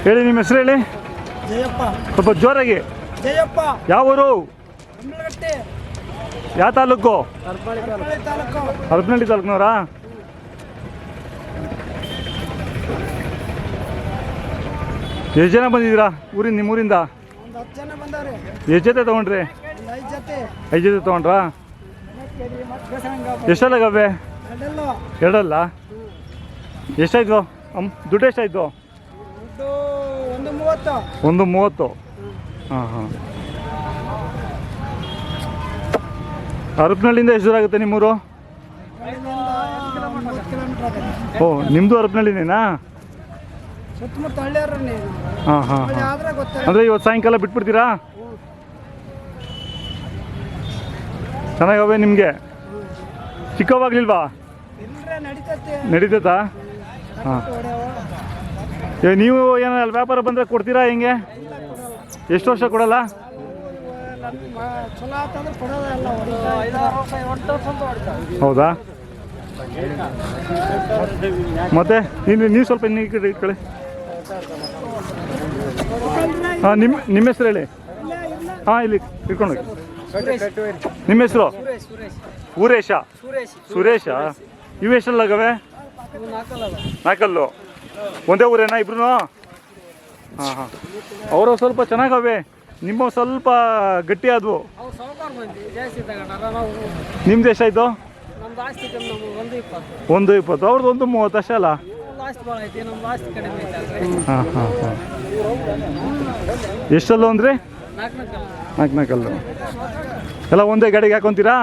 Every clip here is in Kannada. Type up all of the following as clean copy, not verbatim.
ಹೇಳಿ ನಿಮ್ಮ ಹೆಸರು ಹೇಳಿ. ಜಯಪ್ಪ. ಸ್ವಲ್ಪ ಜೋರಾಗಿ. ಜಯಪ್ಪ. ಯಾವ ಊರು? ಕುಂಬಳಗಟ್ಟೆ. ಯಾವ ತಾಲೂಕು? ಹರಪನಹಳ್ಳಿ ತಾಲೂಕು. ಹರಪನಹಳ್ಳಿ ತಾಲೂಕಿನವರಾ? ಎಷ್ಟು ಜನ ಬಂದಿದ್ದೀರಾ ಊರಿಂದ ನಿಮ್ಮೂರಿಂದ? ಒಂದು 10 ಜನ ಬಂದವ್ರೆ. ಎಷ್ಟು ಜೊತೆ ತೊಗೊಂಡ್ರಿ? ಒಂದು 5 ಜೊತೆ. 5 ಜೊತೆ ತೊಗೊಂಡ್ರಾ? ಎಷ್ಟೆಲ್ಲಾಗವೆ? ಎರಡಲ್ಲ? ಎಷ್ಟಾಯ್ತು ದುಡ್ಡು ಎಷ್ಟಾಯ್ತು? ದುಡ್ಡು 1.30. 1.30. ಹಾಂ ಹಾಂ. ಹರಪನಹಳ್ಳಿಯಿಂದ ಎಷ್ಟು ದೂರ ಆಗುತ್ತೆ ನಿಮ್ಮೂರು? 30 ಕಿಲೋಮೀಟರ್ ಆಗುತ್ತೆ. ಓ ನಿಮ್ಮದು ಹರಪನಹಳ್ಳಿನೇನಾ? ಸುತ್ತಮುತ್ತ ಹಳ್ಳಿಯವ್ರನ್ನೇ. ಹಾಂ ಹಾಂ ಹಾಂ. ಆದ್ರೆ ಗೊತ್ತಾಗ. ಅಂದರೆ ಇವತ್ತು ಸಾಯಂಕಾಲ ಬಿಟ್ಬಿಡ್ತೀರಾ? ಚೆನ್ನಾಗವೆ ನಿಮಗೆ? ಚಿಕ್ಕವಾಗ್ಲಿಲ್ವಾ? ಇಲ್ಲರೆ ನಡೀತೈತೆ. ನಡೀತೈತಾ? ಹಾಂ. ನೀವು ಏನೋ ಅಲ್ಲಿ ವ್ಯಾಪಾರ ಬಂದರೆ ಕೊಡ್ತೀರಾ ಹೆಂಗೆ? ಎಷ್ಟು ವರ್ಷ ಕೊಡಲ್ಲ? ಚಲೋ ಆತಂದ್ರೆ ಕೊಡೋದಲ್ಲ. 5-6 ವರ್ಷ 8 ವರ್ಷ ಅಂತ ಹೊಡ್ತಾರೆ. ಹೌದಾ? ಮತ್ತೆ ನೀವು ಸ್ವಲ್ಪ ಇನ್ನು ಈ ಕಡೆ ಇಟ್ಕೊಳ್ಳಿ. ಹಾಂ ನಿಮ್ಮ ಹೆಸರು ಹೇಳಿ. ಹಾಂ ಇಲ್ಲಿ ಇಟ್ಕೊಂಡು ನಿಮ್ಮ ಹೆಸರು? ಊರೇಶ. ಸುರೇಶ. ಇವು ಎಷ್ಟಲ್ಲಾಗವೆ? 4. ಒಂದೇ ಊರೇನಾ ಇಬ್ರು? ಹಾಂ ಹಾಂ. ಅವರು ಸ್ವಲ್ಪ ಚೆನ್ನಾಗವೆ, ನಿಮ್ಮ ಸ್ವಲ್ಪ ಗಟ್ಟಿ ಆದವು. ನಿಮ್ದು ಎಷ್ಟಾಯ್ತು? 1.20. ಅವ್ರದ್ದು 1.30 ಅಷ್ಟೇ ಅಲ್ಲ? ಹಾಂ ಹಾಂ ಹಾಂ. ಎಷ್ಟಲ್ಲು ಅಂದರೆ? 4 ಎಲ್ಲ ಒಂದೇ ಗಾಡಿಗೆ ಹಾಕೊತೀರಾ?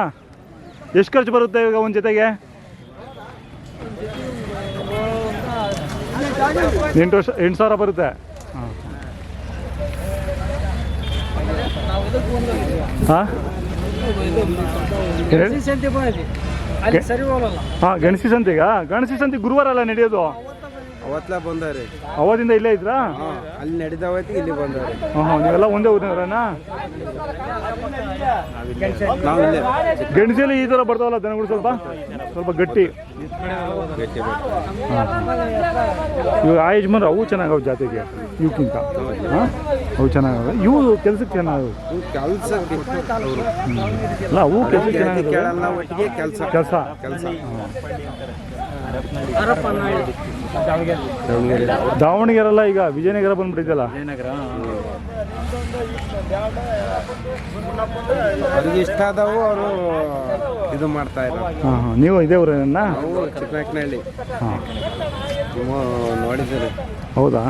ಎಷ್ಟು ಖರ್ಚು ಬರುತ್ತೆ ಇವಾಗ ಒಂದು ಜೊತೆಗೆ? 8,000 ಬರುತ್ತೆ. ಹಾಂ ಹಾಂ. ಹಾಂ ಗಣಸಿ ಸಂತೆಗಾ? ಗಣಸಿ ಸಂತೆ ಗುರುವಾರ ಅಲ್ಲ ನಡೆಯೋದು? ಅವತ್ತೇ ಬಂದವ್ರಿ. ಅವತ್ತಿಂದ ಇಲ್ಲೇ ಇದ್ರಾ? ಅಲ್ಲಿ ನಡೆದವತ್ತಿಗೆ ಇಲ್ಲಿ ಬಂದವ್ರಿ. ಹಾಂ ಹಾಂ. ನೀವೆಲ್ಲ ಒಂದೇ ಊರಿನವರೇನಾ? ಗಣಸಿಯಲ್ಲಿ ಈ ಥರ ಬರ್ತಾವಲ್ಲ ದನಗಳು ಸ್ವಲ್ಪ ಸ್ವಲ್ಪ ಗಟ್ಟಿ. ಇವಾಗ ಆ ಯಜಮಾನ್ರು ಅವು ಚೆನ್ನಾಗವೆ ಜಾತಿಗೆ ಇವಕ್ಕಿಂತ. ಹಾಂ ಅವು ಚೆನ್ನಾಗವೆ. ಇವು ಕೆಲ್ಸಕ್ಕೆ ಚೆನ್ನಾಗವೆ. ಅಲ್ಲ ಅವು ಕೆಲ್ಸಕ್ಕೆ ಚೆನ್ನಾಗಿದೆ. ಕೆಲಸ ದಾವಣಗೆರೆಲ್ಲ ಈಗ ವಿಜಯನಗರ ಬಂದ್ಬಿಟ್ಟಿದ್ದಲ್ಲ. ಅವ್ರಿಗೆ ಇಷ್ಟ ಆದವು ಅವರು ಇದು ಮಾಡ್ತಾ ಇದ್ದಾರೆ. ಹಾಂ ಹಾಂ. ನೀವು ಇದೇ ಊರೇನ? ನಾವು ಚಿಕ್ಕನಾಯಕನಹಳ್ಳಿ. ಹಾಂ ನೋಡಿದ್ದೀರಿ. ಹೌದಾ?